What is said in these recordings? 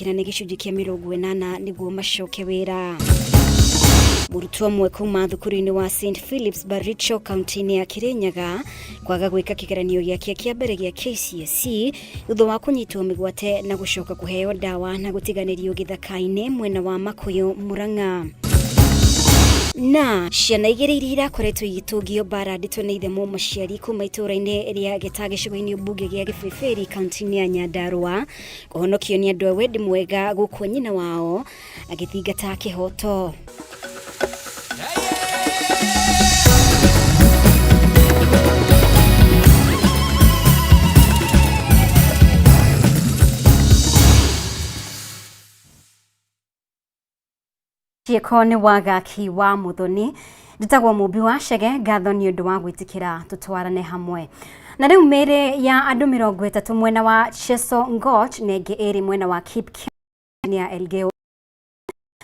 gwĩtĩkĩra nĩ gĩcunjĩ kĩa 80 nĩguo macoke wĩra. Mũrutwo ũmwe kuma thukuru-inĩ wa St Philip's Baricho kaunti-inĩ ya Kirinyaga kwaga gwĩka kĩgeranio gĩake kĩa mbere gĩa KCSE thutha wa kũnyitwo mĩgwate na gũcoka kũheo ndawa na gũtiganĩrio gĩthaka-inĩ mwena wa Makuyu, Murang'a. Na ciana igĩrĩ iria irakoretwo igĩtũngio mbara nditũ nĩ ithe mũciari kuma itũra-inĩ rĩa Gĩta gĩcigo-inĩ mbunge gĩa Gĩbĩbĩri kaunti-inĩ ya Nyandarua kũhonokio nĩ andũ a wendi mwega gũkũ nyina wao agĩthingata kĩhoto. Cieko nĩ wagaki wa Muthoni nditagwo Mũmbi wa Chege ngatho nĩ ũndũ wa gwĩtĩkĩra tũtwarane hamwe. Na rĩu mĩĩrĩ ya andũ 30 mwena wa Chesongoch na ĩngĩ ĩrĩ mwena wa Kipkenya ya Elgeyo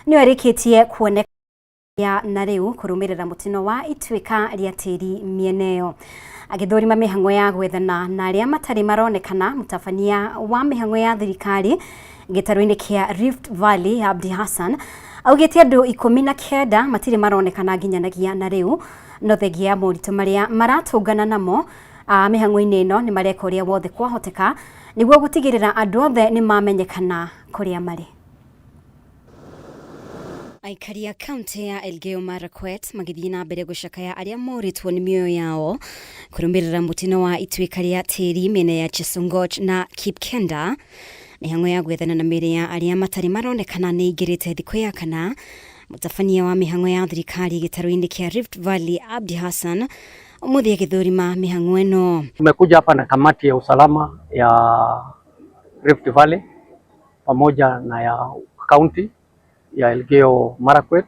nĩ arĩkĩtie kuoneka na rĩu kũrũmĩrĩra mũtino wa ituĩka rĩa tĩri mĩena ĩyo. Agĩthũrima mĩhang'o ya gwethana na arĩa matarĩ maronekana, mũtabania wa mĩhang'o ya thirikari gĩtarũ-inĩ kĩa Rift Valley Abdi Hassan augĩte andũ 19 matirĩ maronekana nginyanagia na rĩu, no thengia ya moritũ marĩa maratũngana namo mĩhang'o-inĩ ĩno nĩ mareka ũrĩa wothe kwahoteka nĩguo gũtigĩrĩra andũ othe nĩ mamenyekana kũrĩa marĩ. Aikari a kaunti ya Elgeyo Marakwet magĩthiĩ na mbere gũcakaya arĩa moritwo nĩ mĩoyo yao kũrũmĩrĩra mũtino wa ituĩka rĩa tĩri mĩena ya Chesongoch na Kipkenda. Mĩhang'o ya gwethana na mĩĩrĩ ya arĩa matarĩ maronekana nĩ ĩingĩrĩte thikũ ya kana. Mũtabania wa mĩhang'o ya thirikari gĩtarũ-inĩ kĩa Rift Valley Abdi Hassan ũmũthĩ agĩthũrima mĩhang'o ĩno. Tumekuja hapa na kamati ya usalama ya Rift Valley pamoja na ya kaunti ya Elgeyo Marakwet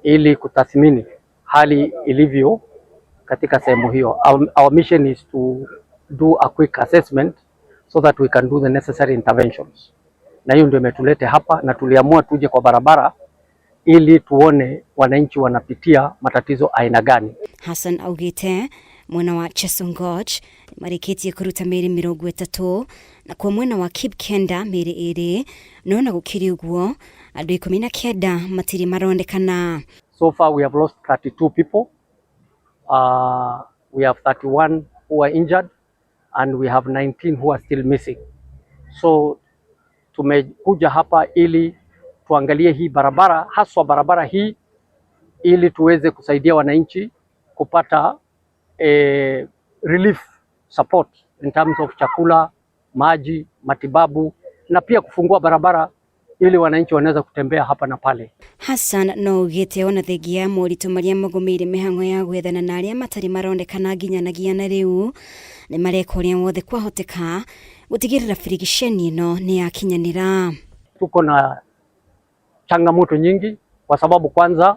ili kutathmini hali ilivyo katika sehemu hiyo. Our mission is to do a quick assessment so that we can do the necessary interventions. Na hiyo ndio imetulete hapa na tuliamua tuje kwa barabara ili tuone wananchi wanapitia matatizo aina gani. Hassan augite mwena wa Chesongoch marĩkĩtie kũruta mĩĩrĩ 30 na kwa mwena wa Kipkenda mĩĩrĩ 2 no na gũkĩrĩ ũguo andũ 19 matirĩ maronekana. So far we have lost 32 people. We have 31 who are injured and we have 19 who are still missing. So tumekuja hapa ili tuangalie hii barabara, haswa barabara hii, ili tuweze kusaidia wananchi kupata relief support in terms of chakula, maji, matibabu na pia kufungua barabara ili wananchi wanaweza kutembea hapa na pale. Hassan no ugĩte ona thengia ya moritũ marĩa magũmĩire mĩhang'o ya gwethana na arĩa matarĩ maronekana nginyanagia na rĩu nĩ mareka ũrĩa wothe kwahoteka gũtigĩrĩra birigiceni ĩno nĩ yakinyanĩra. Tuko na changamoto nyingi kwa sababu kwanza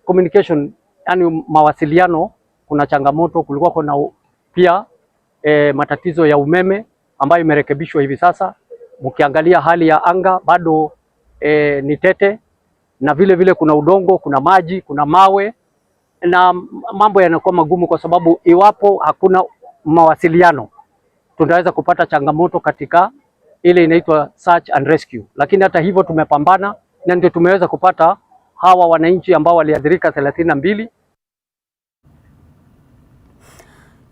communication, yani mawasiliano, kuna changamoto. Kulikuwa kuna pia matatizo ya umeme ambayo imerekebishwa hivi sasa. Mkiangalia hali ya anga bado ni tete, na vile vile kuna udongo, kuna maji, kuna mawe na mambo yanakuwa magumu kwa sababu iwapo hakuna mawasiliano tunaweza kupata changamoto katika ile inaitwa search and rescue. Lakini hata hivyo tumepambana na ndio tumeweza kupata hawa wananchi ambao waliathirika 32.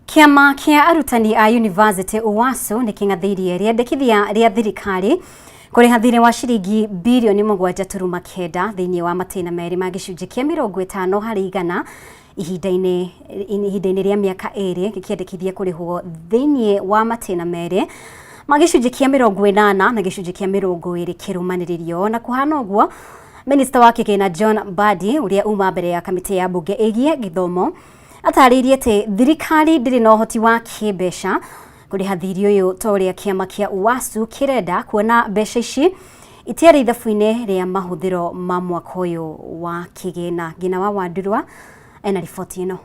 Kĩama kĩa arutani a University UASU nĩ kĩng'athĩirie rĩendekithia rĩa thirikari kũrĩha thirĩ wa ciringi birioni 7.9 thĩinĩ wa matĩna merĩ ma gĩcunjĩ kĩa 50 harĩ igana ihinda-inĩ rĩa mĩaka 2 gĩkĩendekithia kũrĩhwo thĩinĩ wa matĩna merĩ ma gĩcunjĩ kĩa 80 na gĩcunjĩ kĩa 20 kĩrũmanĩrĩrio. Na kũhana ũguo, Minista wa kĩgĩna John Mbadi ũrĩa uma mbere ya kamĩtĩ ya mbunge ĩgiĩ gĩthomo atarĩirie atĩ thirikari ndĩrĩ na ũhoti wa kĩmbeca kũrĩha thirĩ ũyũ ta ũrĩa kĩama kĩa UASU kĩrenda, kuona mbeca ici itiarĩ ithabu-inĩ rĩa mahũthĩro ma mwaka ũyũ wa kĩgĩna. Ngina wa Wandurwa ena riboti ĩno.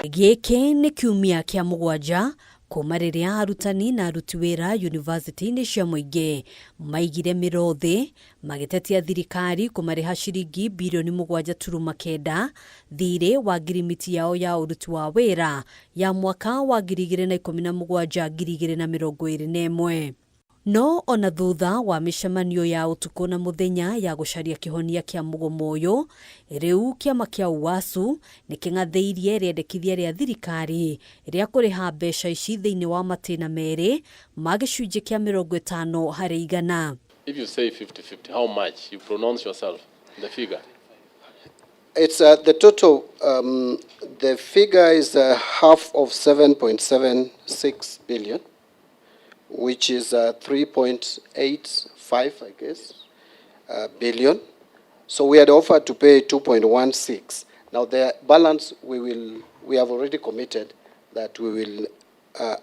Gĩkĩ nĩ kiumia kĩa 7 kuma riria arutani na aruti wira university-ini cia muingi maigire miro thi magitetia thirikari kumariha ciringi bilioni 7.9 thirĩ wa ngirimiti yao ya uruti wa wira ya mwaka wa 2017-2021. No ona thutha wa mishemanio ya utuko na muthenya ya gucaria kihonia kia mugomo uyu, riu kiama kia UASU niking'athĩirie riendekithia ria thirikari ria kuriha mbeca ici thiini wa matĩna merĩ ma gĩcunjĩ kia 50 harĩ igana. If you say 50-50, how much? You pronounce yourself, the figure. It's the total, the figure is half of 7.76 billion, which is 3.85, I guess, billion. So we had offered to pay 2.16. Now the balance we have already committed that we will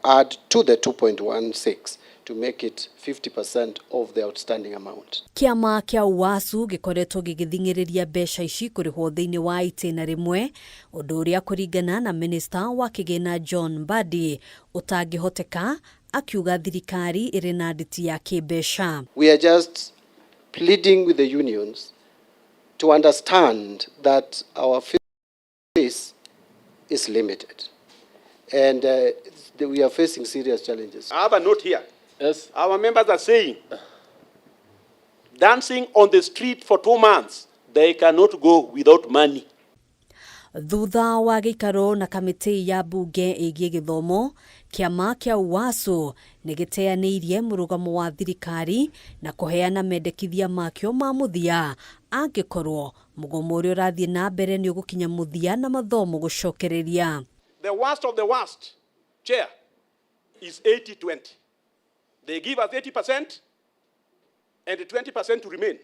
add to the 2.16 to make it 50% of the outstanding amount. Kiama kia UASU gikoretwo gigithingiriria mbeca ici kurihwo thiini wa itĩna rimwe, undu uria kuringana na minister wa kigina John Mbadi utangihoteka, akiuga thirikari iri na nditi ya kĩmbeca. We are just pleading with the unions to understand that our face is limited and we are facing serious challenges. I have a note here. Yes. Our members are saying, dancing on the street for 2 months, they cannot go without money. Thutha wa gĩikaro na kamĩtĩ ya mbunge ĩgiĩ gĩthomo, kiama kia UASU nĩgĩteanĩirie mũrũgamo wa thirikari na kũheana mendekithia makĩo ma mũthia angĩkorwo mũgomo ũrĩa ũrathiĩ na mbere nĩ ũgũkinya mũthia na mathomo gũcokereria. The worst of the worst, Chair, is 80-20. They give us 80% and 20% to remain.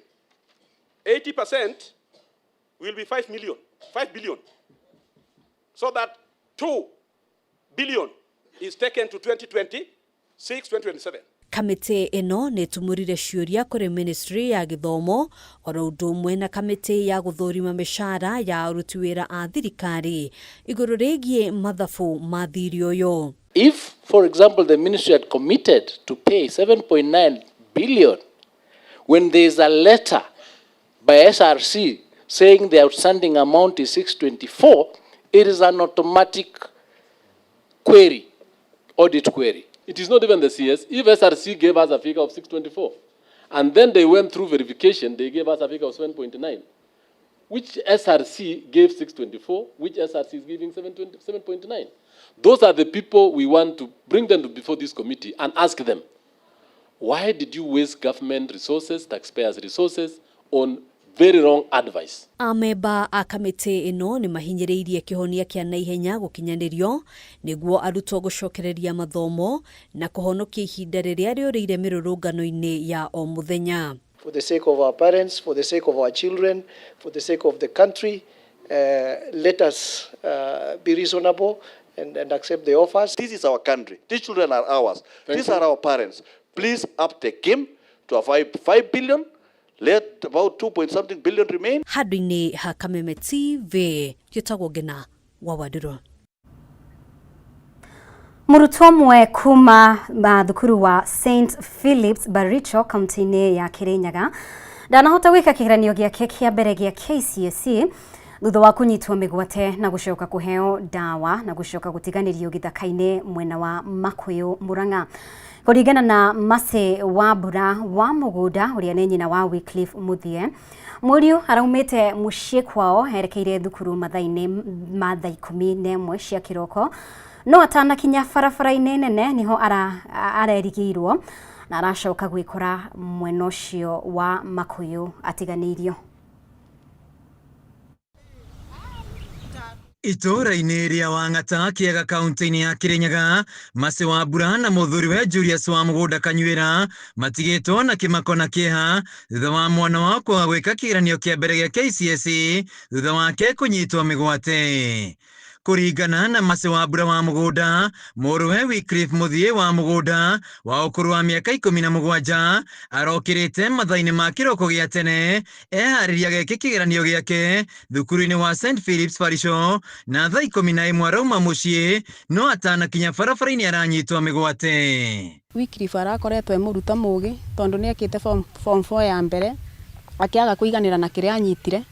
80% will be 5 billion. So that 2 billion is taken to 2026-2027. Kamĩtĩ ĩno nĩtumũrire ciũria kũrĩ ministry ya gĩthomo oro ũndũ ũmwe na kamĩtĩ ya gũthũrima mĩcara ya aruti wĩra a thirikari igũrũ rĩgiĩ mathabu ma thirĩ ũyũ. If, for example, the ministry had committed to pay 7.9 billion when there is a letter by SRC saying the outstanding amount is 624, it is an automatic query, audit query. It is not even the CS. If SRC gave us a figure of 624, and then they went through verification, they gave us a figure of 7.9. Which SRC gave 624, which SRC is giving 7.9? Those are the people we want to bring them before this committee and ask them, why did you waste government resources, taxpayers' resources, on very wrong advice? Amemba a kamĩtĩ ĩno nĩ mahinyĩrĩirie kĩhonia kĩa naihenya gũkinyanĩrio nĩguo arutwo gũcokereria mathomo na kũhonokia ihinda rĩrĩa rĩũrĩire mĩrũrũngano-inĩ ya o mũthenya. For the sake of our parents, for the sake of our children, for the sake of the country, let us be reasonable and accept the offers. This is our country. These children are ours. These are our parents. Please up the game to avoid 5 billion. Let about 2.something billion remain. Handũ-inĩ ha Kameme TV, gĩtagwo Ngina wa Waduro. Mũrutwo ũmwe kuma thukuru wa St Philip's Baricho kaunti-inĩ ya Kirinyaga ndanahota gwĩka kĩgeranio gĩake kĩa mbere gĩa KCSE thutha wa kũnyitwo mĩgwate na gũcoka kũheo ndawa na gũcoka gũtiganĩrio gĩthaka-inĩ mwena wa Makuyu, Murang'a. Kũringana na Mase wa Mbura wa Mũgũnda ũrĩa nĩ nyina wa Wycliffe Muthie, mũriũ araumĩte mũciĩ kwao erekeire thukuru mathaa-inĩ ma thaa 11 cia kĩroko, no atanakinya barabara-inĩ nene niho arerigĩirwo na aracoka gwĩkora mwena ũcio wa Makuyu atiganĩirio. Itũra-inĩ rĩa Wang'ata kĩega kaunti-inĩ ya Kirinyaga, Mase wa Mbura na mũthuriwe Julius wa Mũgũnda Kanyuĩra matigĩtwo na kĩmako na kĩeha thutha wa mwana wao kwaga gwĩka kĩgeranio kĩa mbere gĩa KCSE thutha wake kũnyitwo mĩgwate. Kuringana na Mase wa Mbura wa Mugunda, Mũrũwe Wycliffe Mũthie wa Mugunda wa ũkũrũ wa mĩaka 17 arokĩrĩte mathainĩ ma kĩroko gĩa tene eharĩria gĩkĩ kĩgeranio gĩake thukuru-inĩ wa St Philip's Parish na thaa 11 arauma mũciĩ no atanakinya barabara-inĩ aranyitwo mĩgwate. Wycliffe arakoretwo e mũruta mũũgĩ tondũ nĩ ekĩte form 4 ya mbere akĩaga kũiganĩra na kĩrĩa anyitire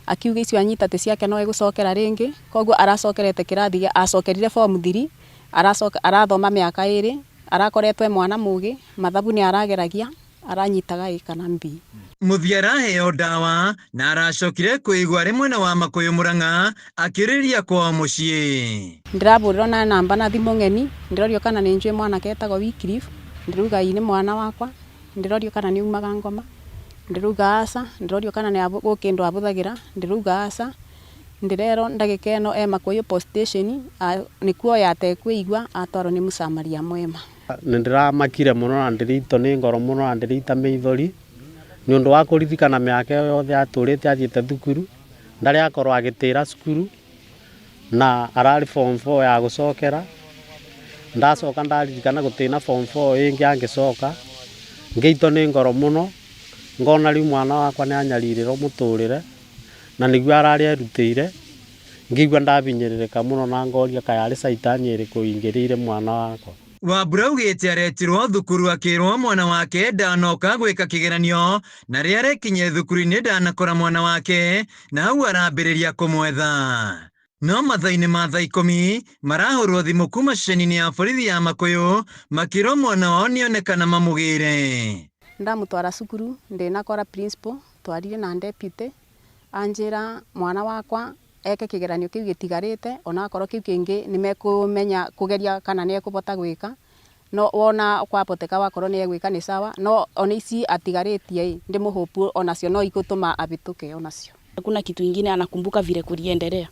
akiuga icio anyita te ciake no egũcokera rĩngĩ koguo aracokerete kĩrathi acokerire form 3 arathoma mĩaka 2 arakoretwo e mwana mũũgĩ mathabu nĩ arageragia aranyitaga kana mbi. Mũthia araheo ndawa na aracokire kwĩigua rĩmwe na wa Makũyũ Mũrang'a akĩrĩria kwao mũciĩ. Ndĩrabũrĩrwo na namba na thimũ ng'eni ndĩrorio kana nĩ njũĩ mwanake etagwo Wycliffe ndĩruga ĩ nĩ mwana wakwa ndĩrorio kana nĩ umaga Ngoma ndiruga aca ndirorio kana nĩ gũkĩndũ abũthagĩra ndiruga aca ndirero ndagĩka ĩno e Makũyũ post station nĩkuo yatekwĩigua atwarwo nĩ mũsamaria mwema. Nĩndĩramakire mũno na ndĩrito nĩ ngoro mũno na ndĩrita mĩithori nĩ ũndũ wa kũririkana mĩaka yothe atũrĩte athiĩte thukuru ndarĩ akorwo agĩtĩra cukuru na ararĩ form 4 ya gũcokera ndacoka ndaririkana gũtĩna form 4 ĩngĩ angĩcoka ngĩito nĩ ngoro mũno ngona rĩu mwana wakwa nĩ anyarirĩrwo mũtũrĩre na nĩguo ararĩ erutĩire ngĩigua ndabinyĩrĩrĩka mũno na ngoria kayarĩ caitani ĩrĩkũ ingĩrĩire mwana wakwa. Wambura augĩte aretirwo thukuru akĩrwo mwana wake ndanoka gwĩka kĩgeranio na rĩrĩa arekinyire thukuru-inĩ ndanakora mwana wake na hau arambĩrĩria kũmwetha. No mathainĩ ma thaa 10 marahũrwo thimũ kuma ceceni-inĩ ya borithi ya Makũyũ makĩrwo mwana wao nĩonekana mamũgĩre. Ndamũtwara cukuru ndĩnakora principal twarire na deputy anjĩra mwana wakwa eke kĩgeranio kĩu gĩtigarĩte onakorwo kĩu kĩngĩ nĩmekũmenya kũgeria kana nĩ ekũbota gwĩka no wona kwaboteka wakorwo nĩ egwĩka nĩ sawa no ona ici atigarĩtie ndĩmũhopu onacio no igũtũma abituke onacio. Hakuna kitu ingine anakumbuka vile kuliendelea.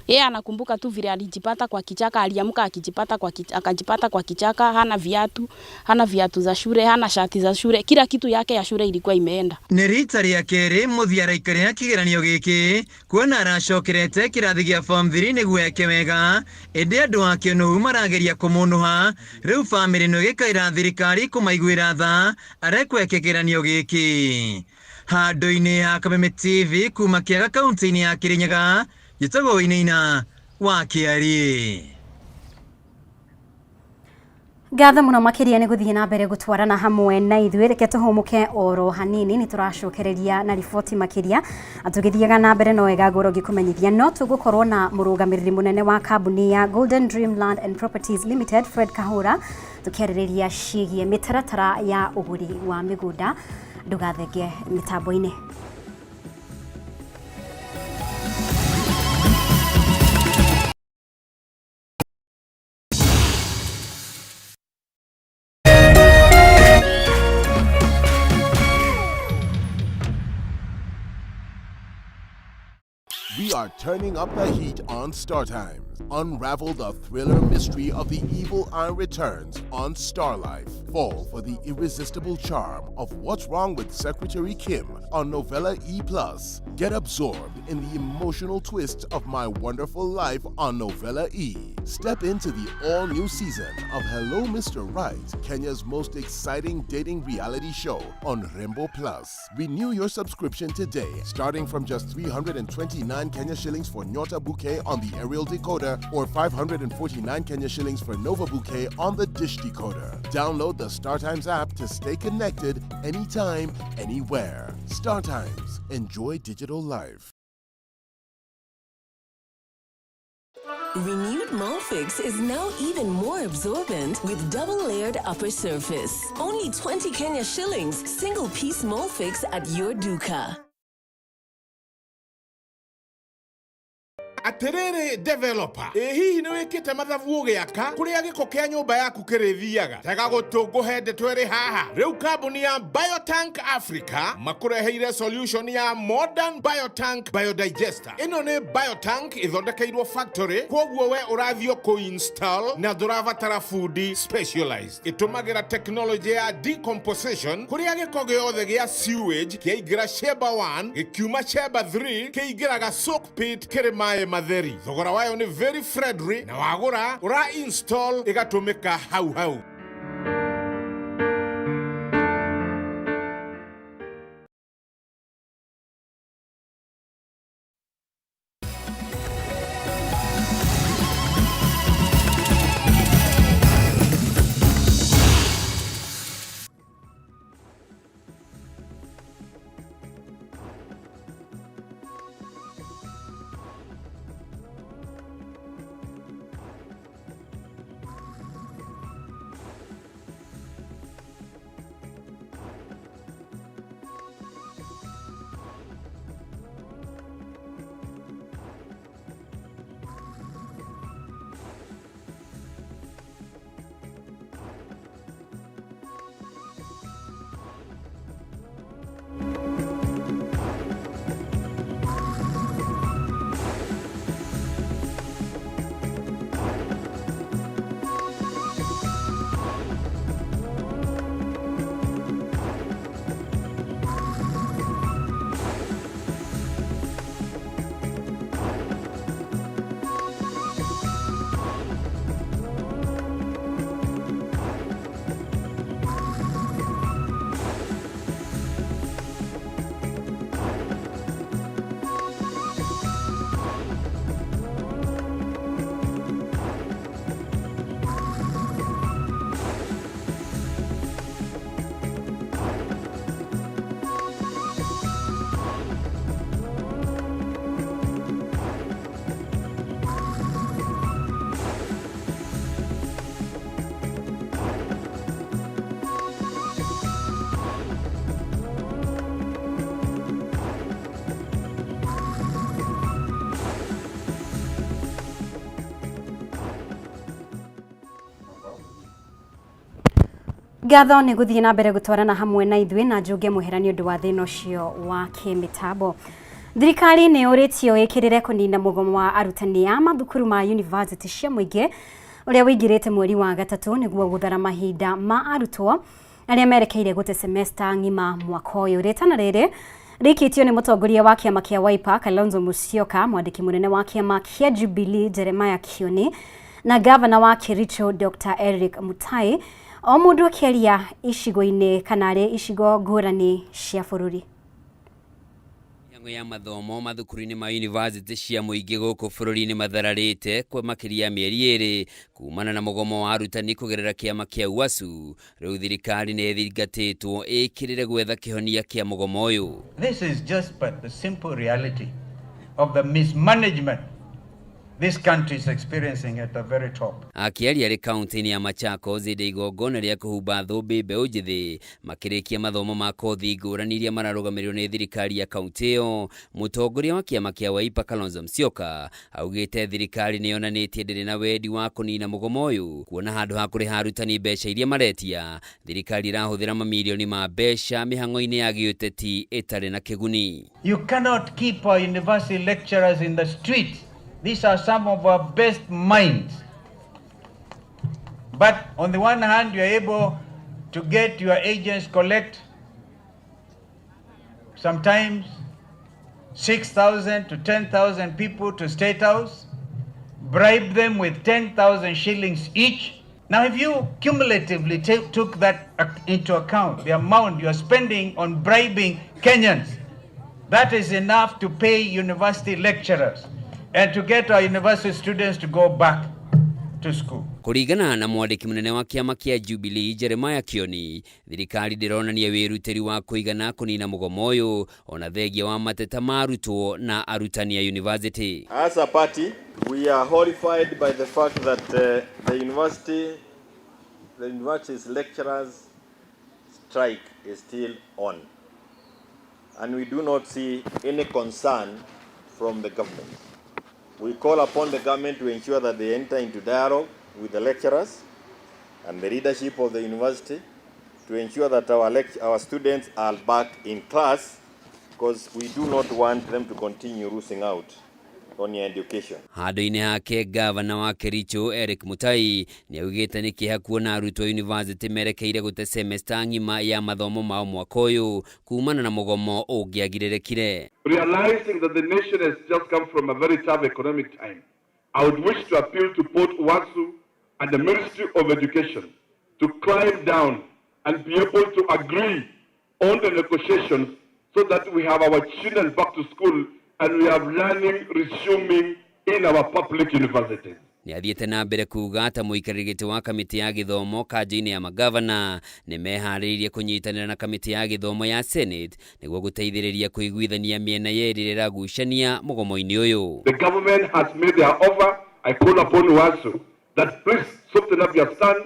Yeye anakumbuka tu vile alijipata kwa kichaka, aliamka akajipata kwa kichaka, hana viatu za shule, hana shati za shule, kila kitu yake ya shule ilikuwa imeenda. Nĩ rita rĩa kerĩ Mũthia araikarĩra kĩgeranio gĩkĩ kuona aracokerete kĩrathi gĩa form 3 nĩguo eke wega ĩndĩ andũ ake no marageria kũmũnũha rĩu bamĩrĩ no gĩkaĩra thirikari kũmaiguĩra tha arekweke kĩgeranio gĩkĩ. Handũ-inĩ ya Kameme TV kuma Kĩaga kaunti-inĩ ya Kirinyaga gĩtagwo Inaina wa Kĩarĩ. Ngatho mũno makĩria nĩ gũthiĩ na mbere gũtwarana hamwe na ithuĩ reke tũhũmũke oro hanini nĩ tũracokereria na riboti makĩria tũgĩthiaga na mbere no wega ngoro ngĩkũmenyithia no tũgũkorwo na mũrũgamĩrĩri mũnene wa kambuni ya Golden Dream Land and Properties Limited Fred Kahura tũkĩarĩrĩria ciĩgiĩ mĩtaratara ya ũgũri wa mĩgũnda ndũgathenge mĩtambo-inĩ. We are turning up the heat on Star Times. Unravel the thriller mystery of the evil eye returns on Star Life. Fall for the irresistible charm of What's Wrong with Secretary Kim on Novella E+. Get absorbed in the emotional twists of My Wonderful Life on Novella E. Step into the all-new season of Hello Mr. Right, Kenya's most exciting dating reality show on Rembo Plus. Renew your subscription today, starting from just 329 Kenya shillings for Nyota Bouquet on the aerial decoder or 549 Kenya shillings for Nova Bouquet on the dish decoder. Download the StarTimes app to stay connected anytime, anywhere. StarTimes. Enjoy digital life. Renewed Molfix is now even more absorbent with double-layered upper surface. Only 20 Kenya shillings, single-piece Molfix at your duka. Aterere developer hihi nĩ wĩkĩte mathabu ũgĩaka kũrĩa gĩko kĩa nyũmba yaku kĩrĩthiaga tega gũtũngũhe ndetwere haha rĩu kambuni ya Biotank Africa makũreheire solution ya modern Biotank Biodigester. Ĩno nĩ Biotank ĩthondekeirwo factory koguo we ũrathio kũ-install na ndũrabatara fundi specialized. Ĩtũmagĩra technology ya decomposition kũrĩa gĩko gĩothe gĩa sewage kĩaingĩra chamber 1 gĩkiuma chamber 3 kĩingĩraga soak pit kĩrĩ maĩ matheri. Thogora wayo ni very friendly na wagura ura install igatumika hau. Gatho ni guthii na mbere gutwarana hamwe na ithui na njuge muheranio ndu wa thina ucio wa kimitabo. Thirikari ni uritio ikirire kunina mugomo wa arutani a mathukuru ma university cia muingi uria wingirite mweri wa gatatu niguo guthara mahinda ma arutwo aria merekeire gute semester ngima mwaka uyu. Ritana riri rikitio ni mutongoria wa kiama kia Wiper Kalonzo Musyoka, mwandiki munene wa kiama kia Jubilee Jeremiah Kioni na governor wa Kericho Dr. Eric Mutai, o mundu akiaria icigo-ini kana ri icigo ngurani cia bururi. Ya mathomo mathukuru-ini ma university cia muingi guku bururi-ini mathararite kwa makiria mieri iri kumana na mugomo wa arutani kugerera kiama kia UASU. Riu thirikari ni thingatitwo ikirire gwetha kihonia kia mugomo uyu. This is just but the simple reality of the mismanagement this country is experiencing at the very top. Akiaria ri kaunti-ini ya Machakos inde igongona ria kuhumba thumbi mbeu njithi makirikia mathomo ma kothi ngurani iria mararugamirio ni thirikari ya kaunti iyo, mutongoria wa kiama kia Wiper Kalonzo Musyoka augite thirikari ni yonanitie ndiri na wendi wa kunina mugomo uyu, kuona handu ha kuriha arutani mbeca iria maretia thirikari irahuthira mamilioni ma mbeca mihango-ini ya giuteti itari na kiguni. You cannot keep our university lecturers in the street. These are some of our best minds. But on the one hand, you are able to get your agents collect sometimes 6,000 to 10,000 people to State House, bribe them with 10,000 shillings each. Now, if you cumulatively took that into account, the amount you are spending on bribing Kenyans, that is enough to pay university lecturers and to get our university students to go back to school. Kuringana na mwandiki munene wa kiama kia Jubilee Jeremiah Kioni, thirikari ndironania wirutiri wa kuigana kunina mugomo uyu ona thengia wa mateta ma arutwo na arutani ya university. As a party, we are horrified by the fact that the university's lecturers strike is still on, and we do not see any concern from the government. We call upon the government to ensure that they enter into dialogue with the lecturers and the leadership of the university to ensure that our students are back in class, because we do not want them to continue losing out on your education. Handũ-inĩ hake gavana wa Kericho Eric Mutai nĩaugĩte nĩ kĩeha kuona arutwo university merekeire gũte semester ng'ima ya mathomo mao mwaka ũyũ kumana na mũgomo ũngĩagirĩrĩkire. Realizing that the nation has just come from a very tough economic time, I would wish to appeal to both WASU and the Ministry of Education to climb down and be able to agree on the negotiations so that we have our children back to school and we have learning resuming in our public universities. Nĩathiĩte na mbere kuuga ata mũikarĩri gĩtĩ wa kamĩtĩ ya gĩthomo kanjũ-inĩ ya magavana nĩmeharĩirie kũnyitanĩra na kamĩtĩ ya gĩthomo ya Senate nĩguo gũteithĩrĩria kũiguithania mĩena yerĩ ĩrĩa ĩragucania mũgomo-inĩ ũyũ. The government has made their offer. I call upon WASU that please soften up your stand.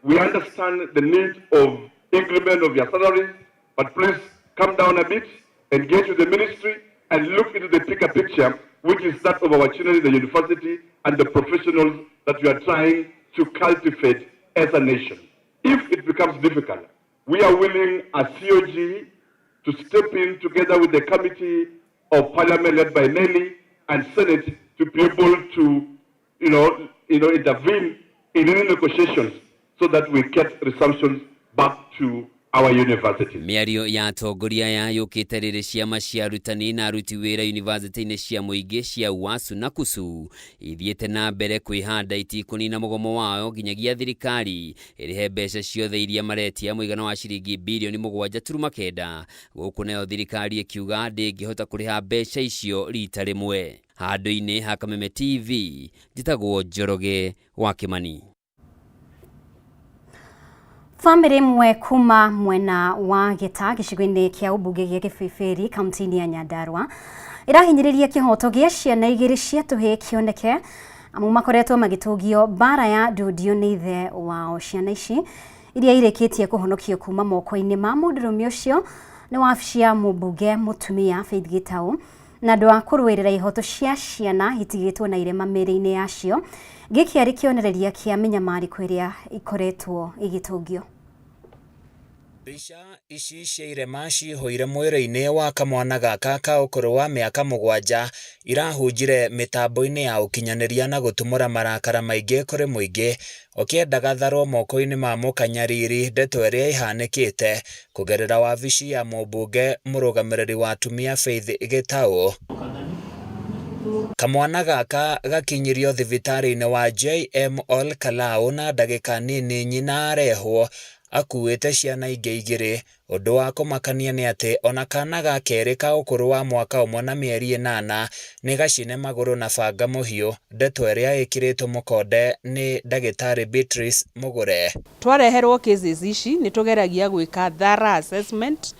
We understand the need of increment of your salaries, but please come down a bit, engage with the ministry, and look into the bigger picture, which is that of our children in the university and the professionals that we are trying to cultivate as a nation. If it becomes difficult, we are willing as COG to step in together with the Committee of Parliament led by Nelly and Senate to be able to, intervene in any negotiations so that we get resumptions back to our university. Mĩario ya atongoria aya yũkĩte rĩrĩ ciama cia arutani na aruti wĩra university-inĩ cia mũingĩ cia WASU na KUSU ithiĩte na mbere kwĩhanda itikũnina mũgomo wao nginyagia thirikari ĩrĩhe mbeca ciothe iria maretia mũigana wa ciringi birioni 7.9 gũkũ nayo thirikari ĩkiuga ndĩngĩhota kũrĩha mbeca icio rita rĩmwe. Handũ-inĩ ha Kameme TV njĩtagwo Njoroge wa Kĩmani. Family mwe kuma mwena wa Gĩta gĩcigo-inĩ kĩa ũmbunge gĩa Kĩbĩbĩri kaunti-inĩ ya Nyandarua ĩrahinyĩrĩria kĩhoto gĩa ciana igĩrĩ cia tũhĩĩ kĩoneke amu makoretwo magĩtũgio mbara ya ndudio nĩ ithe wao. Ciana ici iria irĩkĩtie kũhonokio kuma moko-inĩ ma mũndũrũme ũcio nĩ wabici ya mũmbunge mũtumia Faith Gĩtaũ na andũ a kũrũĩrĩra ihoto cia ciana itigĩtwo na irema mĩĩrĩ-inĩ yacio. Gĩkĩ arĩ kĩonereria kĩa mĩnyamarĩko ĩrĩa ikoretwo igĩtũngio. Mbica ici cia irema cihũire mwĩrĩ-inĩ wa kamwana gaka ka ũkũrũ wa mĩaka 7 irahunjire mĩtambo-inĩ ya ũkinyanĩria na gũtumũra marakara maingĩ kũrĩ mũingĩ ũkĩenda gatharwo moko-inĩ ma mũkanyariri ndeto ĩrĩa ihanĩkĩte kũgerera wabici ya mũmbunge mũrũgamĩrĩri wa atumia Faith Gĩtaũ. Kamwana gaka gakinyirio thibitarĩ-inĩ wa JM All Kalau na ndagĩka nini nyina arehwo akuĩte ciana ingĩ igĩrĩ. Ũndũ wa kũmakania nĩ atĩ ona kana ga kerĩ ka ũkũrũ wa mwaka ũmwe na mĩeri 8 nĩ gacine magũrũ na banga mũhiũ, ndeto ĩrĩa ĩkĩrĩtwo mũkonde nĩ ndagĩtarĩ Beatrice Mũgũre. Twareherwo cases ici nĩ tũgeragia gwĩka thorough assessment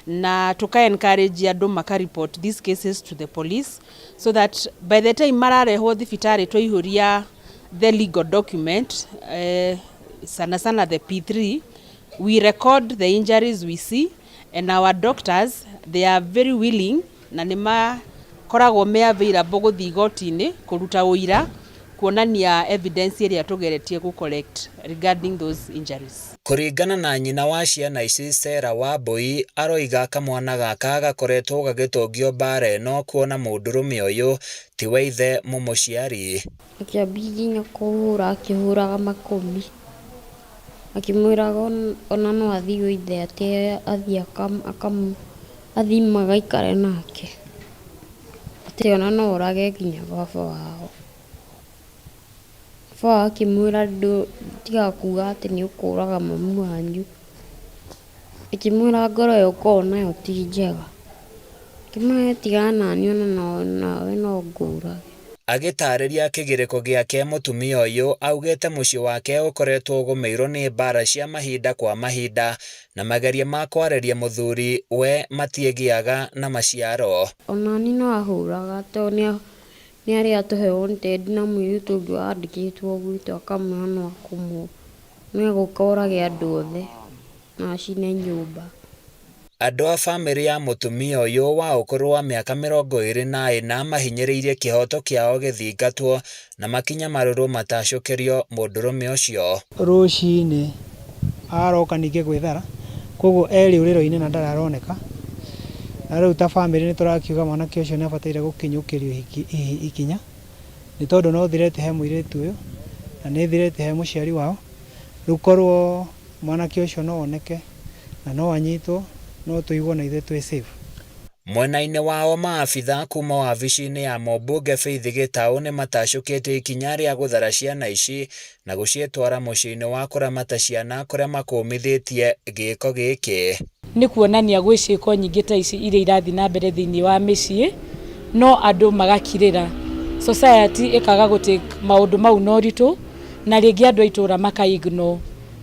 na tuka-encourage andũ maka-report these cases to the police so that by the time mararehwo thibitarĩ twaihũria the legal document, sana the P3, we record the injuries we see and our doctors, they are very willing na nĩmakoragwo me available gũthiĩ igoti-inĩ kũruta ũira kuonania evidence ĩrĩa tũgeretie collect regarding those injuries. Kũringana na nyina wa ciana ici Sarah Wambui aroiga kamwana gaka gakoretwo gagĩtũngio mbara ĩno kuona mũndũrũme ũyũ ti wa ithe mũmũciari. Akĩambia nginya kũhũra akĩhũraga makũmi akĩmwĩraga ona no athiĩ ithe atĩ athiĩ magaikare nake atĩ ona no orage nginya baba wao. Baba akĩmwĩra tiga kuga atĩ nĩ ũkũraga mamu wanyu, akĩmwĩra ngoro ĩyo ũkoragwo nayo ti njega, akĩmwĩra tiga nani ona nawe no ngũrage. Agĩtarĩria kĩgirĩko gĩake mũtumia ũyũ augĩte mũciĩ wake ũkoretwo ũgũmĩirwo nĩ mbara cia mahinda kwa mahinda na mageria ma kwarĩria mũthuri we matiĩgĩaga na maciaro. Onani no ahũraga tondũ nĩ arĩa tũhe wanted na mũirĩtu ũngĩ wandĩkĩtwo gwitũ akamwĩra no akũmwo nĩ egũkorage andũ othe na acine nyũmba. Andũ a bamĩrĩ ya mũtumia ũyũ wa ũkũrũ wa mĩaka 24 mahinyĩrĩirie kĩhoto kĩao gĩthingatwo na makinya marũrũ matacũkĩrio mũndũrũme ũcio. Rũcinĩ aroka ningĩ gwĩthara koguo erĩ ũrĩro-inĩ na ndararoneka na rĩu ta family nĩ tũrakiuga mwanake ũcio nĩ abataire gũkinyũkĩrio ikinya nĩ tondũ no thirete he mũirĩtu ũyũ na nĩ thirete he mũciari wao rĩu korwo mwanake ũcio no oneke na no anyitwo no tũigwo na ithuĩ twĩ safe. Mwena-inĩ wao maabitha kuma wabici-inĩ ya mũmbunge Faith Gĩtaũ nĩ matacũkĩte ikinya rĩa gũthara ciana ici na gũciĩtwara mũciĩ-inĩ wa kũramata ciana kũrĩa makũmithĩtie gĩko gĩkĩ. Nĩ kuonania gwĩ ciĩko nyingĩ ta ici iria irathiĩ na mbere thĩinĩ wa mĩciĩ, no andũ magakirĩra. Society ĩkaga gũtake maũndũ mau na ũritũ, na rĩngĩ andũ a itũũra makaignore.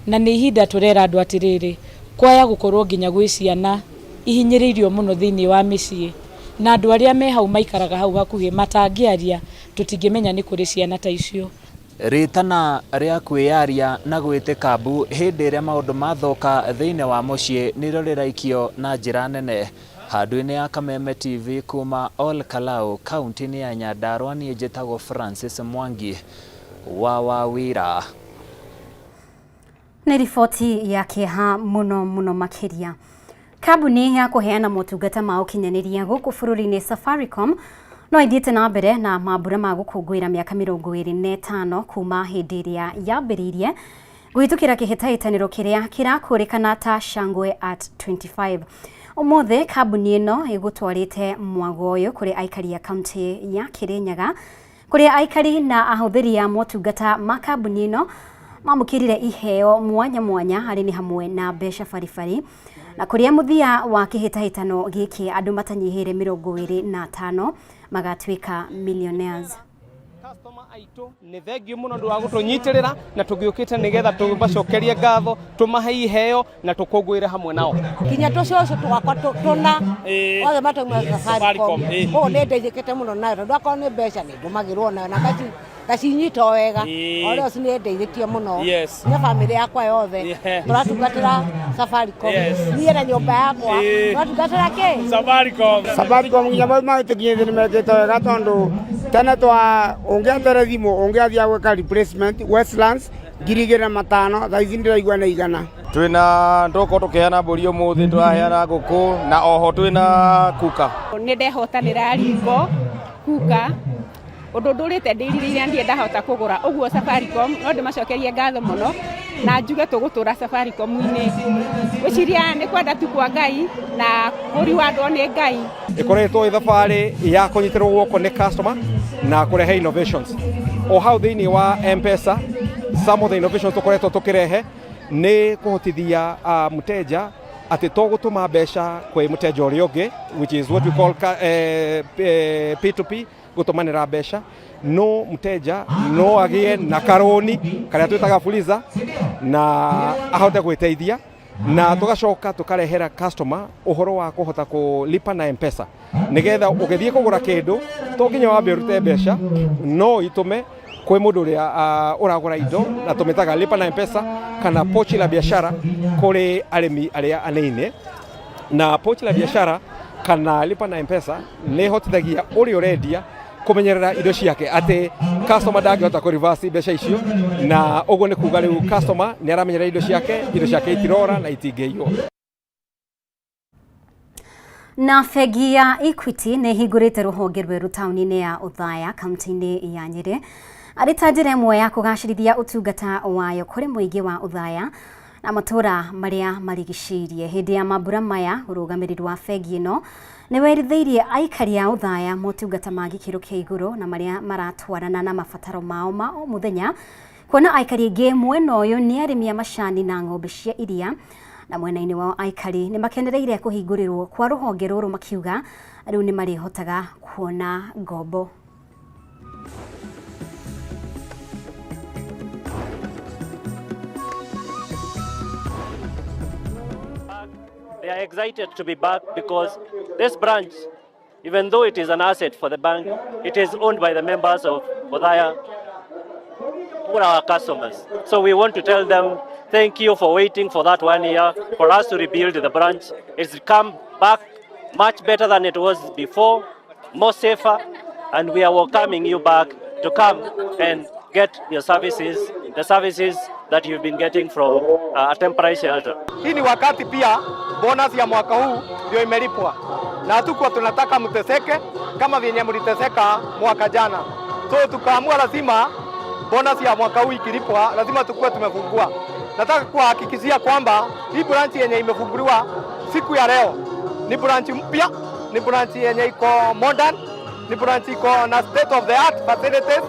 Na nĩ ihinda tũrera andũ atĩrĩrĩ, kwaya gũkorwo nginya gwĩ ciana ihinyĩrĩirio mũno thĩinĩ wa mĩciĩ, na andũ arĩa me hau maikaraga hau hakuhĩ matangĩaria tũtingĩmenya nĩ kũrĩ ciana ta icio. Ritana rĩa kwĩyaria na gwĩtĩka mbu hĩndĩ ĩrĩa maũndũ mathoka thĩinĩ wa mũciĩ nĩrĩo rĩraikio na njĩra nene. Handũ-inĩ ya Kameme TV kuma Ol Kalou, kaunti-inĩ ya Nyandarua, niĩ njĩtagwo Francis Mwangi wa Wawira. Nĩ riboti ya kĩeha mũno makĩria. Kambuni ya kũheana motungata ma ũkinyanĩria gũkũ bũrũri-inĩ Safaricom no ithiĩte na mbere na mambura ma gũkũngũĩra mĩaka 25 kuma hĩndĩ ĩrĩa yambĩrĩirie kũhĩtũkĩra kĩhĩtahĩtanĩro kĩrĩa kĩrakũrĩkana ta Shangwe at 25. Ũmũthĩ kambuni ĩno ĩgũtwarĩte mwago ũyũ kũrĩ aikari a kaunti ya Kĩrĩnyaga, kũrĩa aikari na ahũthĩri a motungata ma kambuni ĩno mamũkĩrire iheo mwanya harĩ nĩ hamwe na mbeca baribari, na kũrĩa mũthia wa kĩhĩtahĩtano gĩkĩ andũ matanyihĩire 25 magatuĩka millionaires. Customer aitũ nĩ thengiũ mũno ndũ wa gũtũnyitĩrĩra na tũgĩũkĩte nĩgetha tũmacokerie ngatho, tũmahe iheo na tũkũngũĩre hamwe nao. Kinya tũcũcũ twakwa tũna othe matũmwe Safaricom ũũ nĩ ndeithĩkĩte mũno nayo tondũ akorwo nĩ mbeca nĩ ndũmagĩrwo nayo na gacinyita wega ũrĩa ũcio nĩ ndeithĩtie mũno na bamĩrĩ yakwa yothe tũratungatĩra Safaricom niĩ na nyũmba yakwa tũratungatĩra kĩ Safaricom nginya magĩtũkinyĩte nĩ mekĩte wega tondũ tene ũngĩatera thimũ ũngĩathia gwĩka replacement Westlands 2,500 thaa ici ndĩraigua na 100. Twĩna ndoko tũkĩheana mbũri ũmũthĩ tũraheana ngũkũ na oho twĩna kuka. Nĩ ndehotanĩra riko kuka ũndũ ndũrĩte ndĩrirĩire ndiĩ ndahota kũgũra ũguo Safaricom no ndĩmacokerie ngatho mũno na njuge tũgũtũra Safaricom-inĩ gwĩciria nĩ kwenda tu kwa Ngai na kũri wa andũ nĩ Ngai. Ĩkoretwo ĩ thabarĩ ya kũnyitĩrwo guoko nĩ customer na kũrehe innovations o hau thĩinĩ wa M-Pesa. Some of the innovations tũkoretwo tũkĩrehe nĩ kũhotithia mũteja atĩ to gũtũma mbeca kwĩ mũteja ũrĩa ũngĩ, which is what we call P2P, gũtũmanĩra mbeca, no mũteja no agĩe na karoni karĩa twĩtaga fuliza na ahote gwĩteithia, na tũgacoka tũkarehera customer ũhoro wa kũhota kũlipa na M-Pesa nĩgetha ũgĩthiĩ kũgũra kĩndũ to nginya wambe ũrute mbeca, no itume kwĩ mũndũ ũrĩa ũragũra indo na tũmĩtaga lipa na M-Pesa kana pochi la biashara kũrĩ arĩmi arĩa anini. Na pochi la biashara kana lipa na M-Pesa nĩ hotithagia ũrĩa ũrendia kũmenyerera indo ciake atĩ customer ndangĩhota kũ-reverse mbeca icio, na ũguo nĩ kuga rĩu customer nĩ aramenyerera indo ciake itirora na itingĩiywo. Na bengi ya Equity nĩ hingũrĩte rũhonge rwerũ taũni-inĩ ya Othaya kaunti-inĩ ya Nyĩrĩ arĩ ta njĩra ĩmwe ya kũgacĩrithia ũtungata wayo kũrĩ mũingĩ wa Othaya na matũũra marĩa marigicĩirie. Hĩndĩ ya mambura maya ũrũgamĩrĩri wa bengi ĩno nĩ werithĩirie aikari a Othaya motungata ma gĩkĩro kĩa igũrũ na marĩa maratwarana na mabataro mao ma o mũthenya, kuona aikari aingĩ mwena ũyũ nĩ arĩmi a macani na ng'ombe cia iria, na mwena-inĩ wao aikari nĩ makenereire kũhingũrĩrwo kwa rũhonge rũrũ makiuga rĩu nĩ marĩhotaga kuona ngombo. They are excited to be back because this branch, even though it is an asset for the bank, it is owned by the members of Othaya, who are our customers. So we want to tell them thank you for waiting for that 1 year for us to rebuild the branch. It's come back much better than it was before, more safer, and we are welcoming you back to come and get your services, the services that you've been getting from a temporary shelter. Hii ni wakati pia bonus ya mwaka huu ndio imelipwa. na hatukuwa tunataka mteseke kama vyenye mliteseka mwaka jana. So tukaamua lazima bonus ya mwaka huu ikilipwa lazima tukue tumefungua. Nataka kuhakikishia kwamba hii branch yenye imefunguliwa siku ya leo ni branch mpya, ni branch yenye iko modern, ni branch iko na state of the art facilities.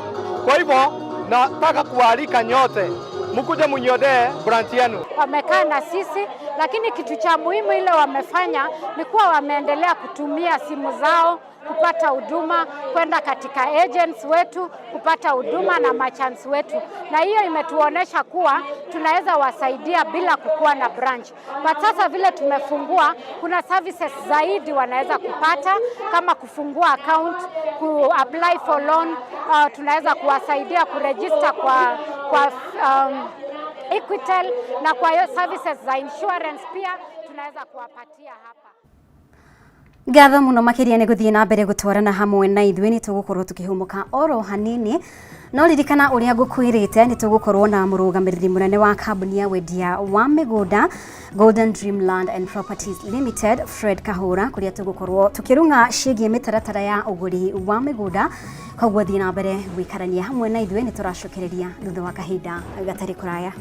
Kwa hivyo nataka kualika nyote mkuje mnyodee branch yenu. Wamekaa na sisi, lakini kitu cha muhimu ile wamefanya ni kuwa wameendelea kutumia simu zao kupata huduma, kwenda katika agents wetu kupata huduma na merchants wetu, na hiyo imetuonesha kuwa tunaweza wasaidia bila kukuwa na branch. But sasa vile tumefungua, kuna services zaidi wanaweza kupata kama kufungua account, apply for loan, tunaweza kuwasaidia kuregister kwa Equitel, na kwa hiyo services za insurance pia tunaweza kuwapatia hapa. Gatha muno makiria ni guthie na mbere gutwarana hamwe na ithuĩ ni tugukorwo tukihumuka oro hanini, no ririkana uria ngukwirite ni tugukorwo na murugamiriri munene wa kambuni ya wendia wa migunda Golden Dreamland and Properties Limited Fred Kahura, kuria tugukorwo tukirunga ciĩgiĩ mĩtaratara ya uguri wa migunda. Koguo thie na mbere gwikarania hamwe na ithuĩ ni turacokereria thutha wa kahinda gatari kuraya.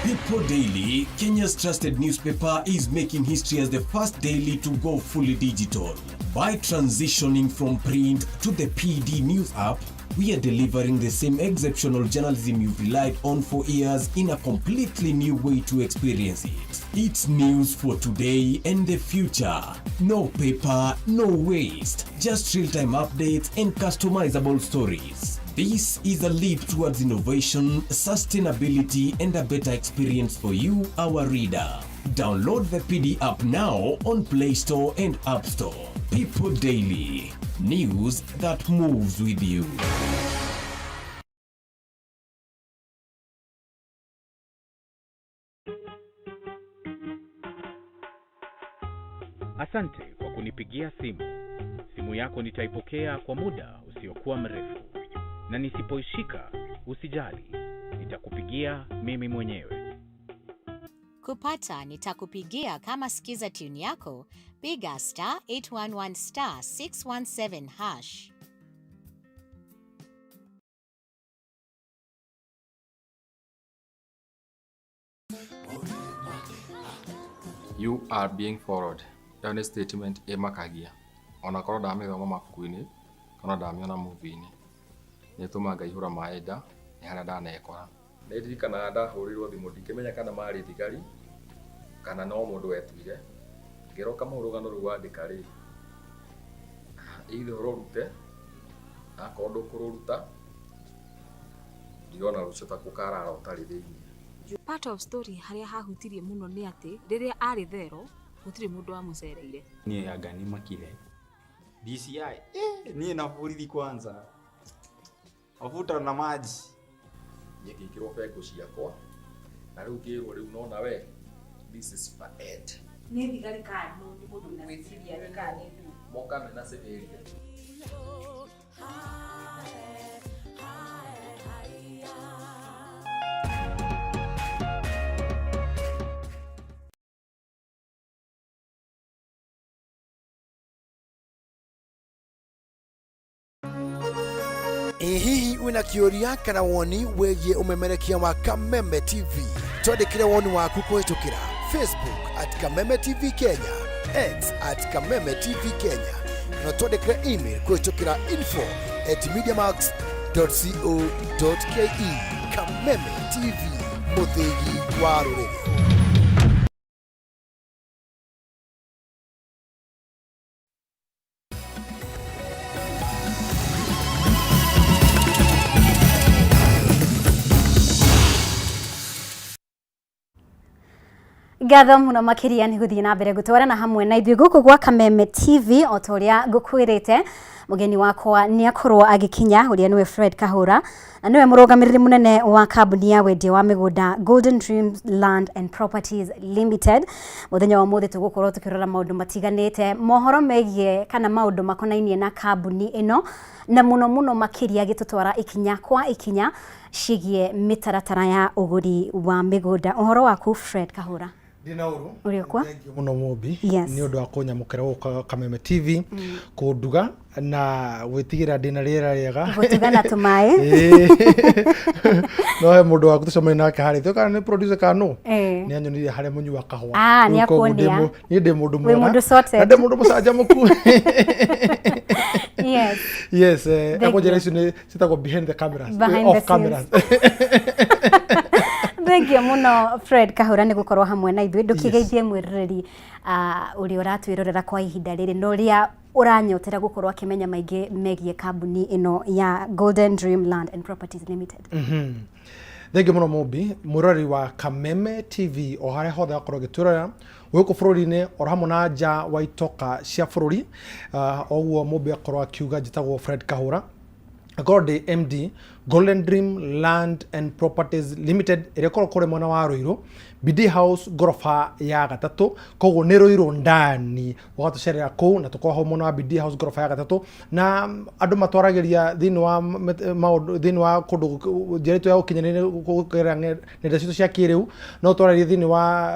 People Daily, Kenya's trusted newspaper, is making history as the first daily to go fully digital. By transitioning from print to the PD News app, we are delivering the same exceptional journalism you've relied on for years in a completely new way to experience it. It's news for today and the future. No paper, no waste. Just real-time updates and customizable stories. This is a leap towards innovation, sustainability, and a better experience for you, our reader. Download the PD app now on Play Store and App Store. People Daily. News that moves with you. Asante kwa kunipigia simu. Simu yako nitaipokea kwa muda usiokuwa mrefu. Na nisipoishika, usijali. Nitakupigia mimi mwenyewe. Kupata nitakupigia kama sikiza tune yako, piga *811 *617#. You are being followed. Yaani statement emakagia. Onakorwo ndamithoma mabuku-ini kana ndamiona movie-ini. Nituma ngaihura maenda ni haria ndanekora. Ndirikanaga ndahurirwo thimu ndikimenya kana mari thigari kana no mundu wetwire. Ngiroka mũrũgano rũu wandĩka rĩ. Either ũrorute akorwo ndũkũrũruta ndirona rũcota kũkarara ũtarĩ thĩinĩ. Part of story haria hahutirie muno ni ati riria ari thero gutiri mundu wa mucereire. Nie yanga ni makire. DCI nie na borithi kwanza. Mafuta na maji. Nyekikirwo bengo ciakwa. Na rĩu ngĩrwo rĩu nona we. This is for Ed. Ni thigari kana no ni mundu na wĩciria ni kana ni ndu. Moka mena severia. Hihi wina kĩũria kana woni wĩgiĩ ũmemerekia wa Kameme TV? Twandĩkĩre woni waku kũhĩtũkĩra Facebook @Kameme TV Kenya, X @Kameme TV Kenya, na twandĩkĩre email kũhĩtũkĩra info@mediamax.co.ke. Kameme TV, mũthĩgi wa rũrĩrĩ. Gatho muno makiria ni guthii na mbere gutwarana hamwe na ithuĩ guku gwa Kameme TV o toria ngukwirite mugeni wakwa ni akorwo agikinya uria niwe Fred Kahura na niwe murugamiriri munene wa kambuni ya wendia wa migunda Golden Dreams Land and Properties Limited. Muthenya wa muthi tugukorwo tukirora maundu matiganite mohoro megie kana maundu makonainie na kambuni ino na muno makiria gitutwara ikinya kwa ikinya cigie mitaratara ya uguri wa migunda. Uhoro waku Fred Kahura? Dinauru Uriokwa muno Mobi yes. Ni undu wa kunyamukira guka Kameme TV kunduga na gwitigira ndina riera riega gutuga na tumai no he mundu wa gutucoma nake hari tuka ni producer kanu ni anyonire hari munyu wa kahwa ni akondia ni ndi mundu mwega mundu sorted ndi mundu mucanjamuku yes akonjera icio ni citagwo behind the cameras off cameras. Thank you muno Fred Kahura ni gukorwo hamwe na ithuĩ ndukigeithie mwiroreri uri uratwirorera kwa ihinda riri no ria uranyotera gukorwo akimenya maingi megie kambuni ino ya Golden Dream Land and Properties Limited. Thank you muno Mobi mwiroreri wa Kameme TV o haria hothe akorwo gitwirorera guku bururi-ini o hamwe na nja wa itoka cia bururi oguo Mobi akorwo akiuga njitagwo Fred Kahura Gorde MD Golden Dream Land and Properties Limited irekoro kore mwana wa Ruiru BD House gorofa ya gatatu koguo ni Ruiru ndani wagatucerera kuu na tukoha mwana wa BD House gorofa ya gatatu na andu matwaragiria thini wa maundu thini wa kundu njeritu ya ukinyanire kugera nenda citu cia kiriu no twaragiria thini wa